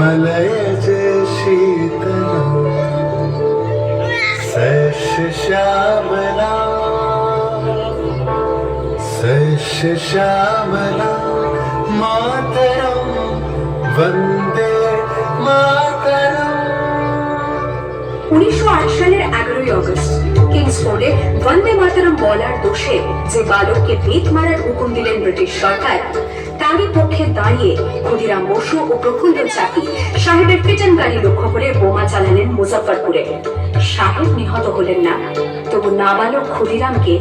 मलयज शीतलम् सस्यश्यामला सस्यश्यामला मातरं वन्दे मातरम्। 1908 সালের 11ই আগস্ট কিংসফোর্ডে বন্দে মাতরম বলার দোষে যে বালককে বেত মারার হুকুম দিলেন ব্রিটিশ সরকার, তারই পক্ষে দাঁড়িয়ে ক্ষুদিরাম বসু ও প্রফুল্ল চাকি সাহেবের পিটন গাড়ি লক্ষ্য করে বোমা চালালেন মুজফ্ফরপুরে। সাহেব নিহত হলেন না, তবু নাবালক ক্ষুদিরামকে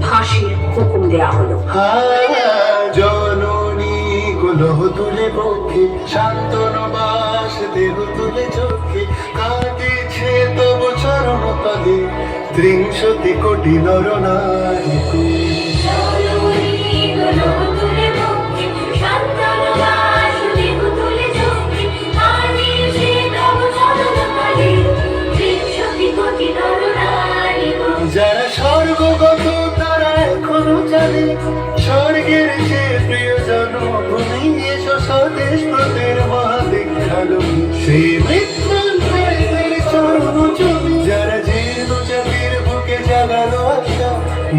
ফাঁসির হুকুম দেয়া হলো। জননী গুলহ তুলে পক্ষে শান্তনবাস দেহ তুলে চোখে কাঁদিছে তবু চরণ তলে 30 কোটি নরনারী। যারা স্বর্গগত তারা এখনো জানে স্বর্গের যে প্রিয় জন্মভূমি এসো স্বদেশ প্রতের মহাদীক্ষালো সেই মৃত্যুঞ্জয়দের চরণ জমি। যারা জীর্ণ জাতির বুকে জাগালো আশা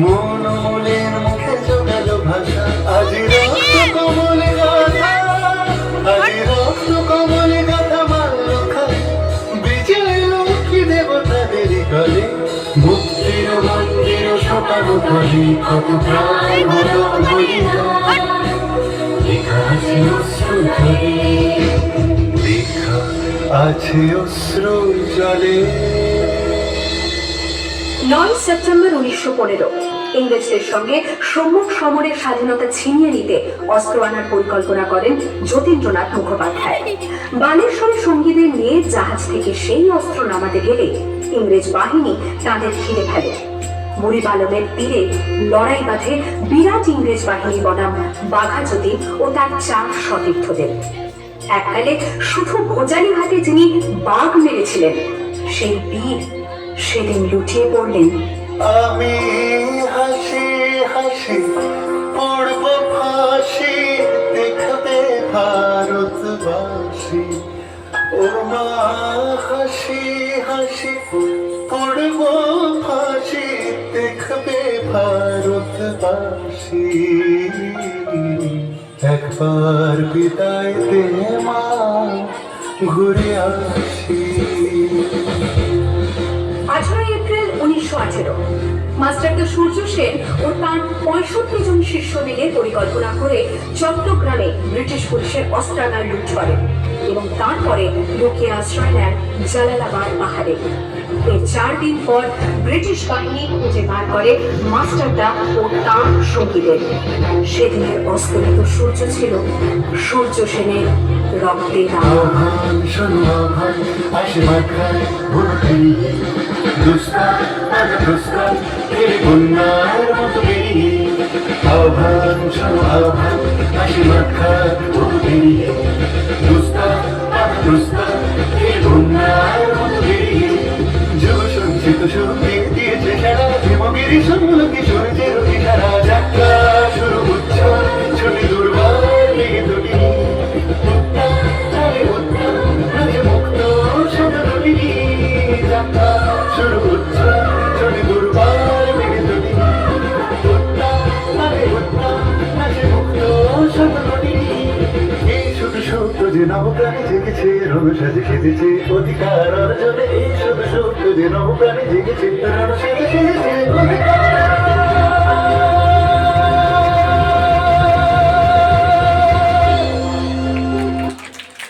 মন মনের মুখে জোগালো ভাষা। আজি রক্ত কমলে গাথা আজি রক্ত কমলে গাথা মাল্য খায় বিজয় লক্ষ্মী দেবতাদের গলে। মুক্তির মন্দির সকাল তলে কত প্রাণ হলো বলিদান। লেখা আছে অশ্রু জলে লেখা আছে অশ্রু জলে। 9 সেপ্টেম্বর 1915 ইংরেজদের সঙ্গে সম্মুখ সমরের স্বাধীনতা ছিনিয়ে নিতে অস্ত্র আনার পরিকল্পনা করেন যতীন্দ্রনাথ মুখোপাধ্যায়। বালেশ্বরে সঙ্গীদের নিয়ে জাহাজ থেকে সেই অস্ত্র নামাতে গেলে ইংরেজ বাহিনী তাদের ঘিরে ফেলে। বুড়িবালমের তীরে লড়াই বাঁধে বিরাট ইংরেজ বাহিনী বনাম বাঘা যতীন ও তার 4 সতীর্থদের। এককালে শুধু ভোজালি হাতে যিনি বাঘ মেরেছিলেন, সেই বীর সেদিন লুটিয়ে পড়লেন। আমি হাসি হাসি পড়ব ফাঁসি দেখবে ভারতবাসী। ও মা হাসি হাসি পড়ব ফাঁসি দেখবে ভারতবাসী। একবার বিদায় দে মা ঘুরে আসি। 18 এপ্রিল 1918 মাস্টারদা সূর্য সেন ও তার 65 জন শিষ্য মিলে পরিকল্পনা করে চট্টগ্রামে ব্রিটিশ পুলিশের অস্ত্রাগার লুট করেন এবং তারপরে লুকিয়ে আশ্রয় নেন জালালাবাদ পাহাড়ে। এর 4 দিন পর ব্রিটিশ বাহিনী খুঁজে বার করে মাস্টারদা ও তার সঙ্গীদের। সেদিনের অস্তমিত সূর্য ছিল সূর্য সেনের রক্তে আহ্বান শোনো আহ্বান আসে মাথায় ভর্তি দুষ্কার আজ দুষ্কার এর বন্যার মতো বেরিয়ে। আহ্বান শোনো আহ্বান আসে মাথায় ভর্তি দুষ্কার আজ দুষ্কার এর বন্যার মতো বেরিয়ে। যুব সঞ্চিত শক্তি দিয়েছে সারা হিমগিরি সম্মুখী সূর্যের ইশারা। যাত্রা শুরু উচ্ছ্বাস ছুটি দুর্বার লেগে দুটি নবপ্রাণী জেগেছে রণসাজে সেজেছে অধিকার অর্জনে। এই শুধু সত্য যে নবপ্রাণী জেগেছে রণসাজে সেজেছে অধিকার